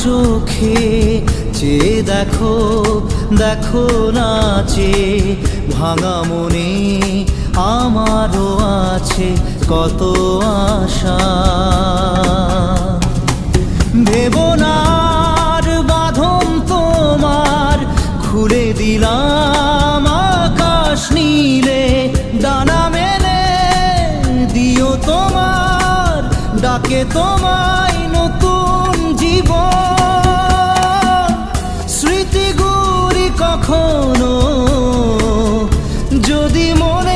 চোখে চেয়ে দেখো, দেখো নাচে ভাঙা মনে আমারও আছে কত আশা। ভেবো না আর বাঁধন তোমার, খুলে দিলাম আকাশ নীলে, ডানা মেলে দিও তোমার ডাকে তোমায় নতুন জীবন। স্মৃতিগুলি কখনো যদি মনে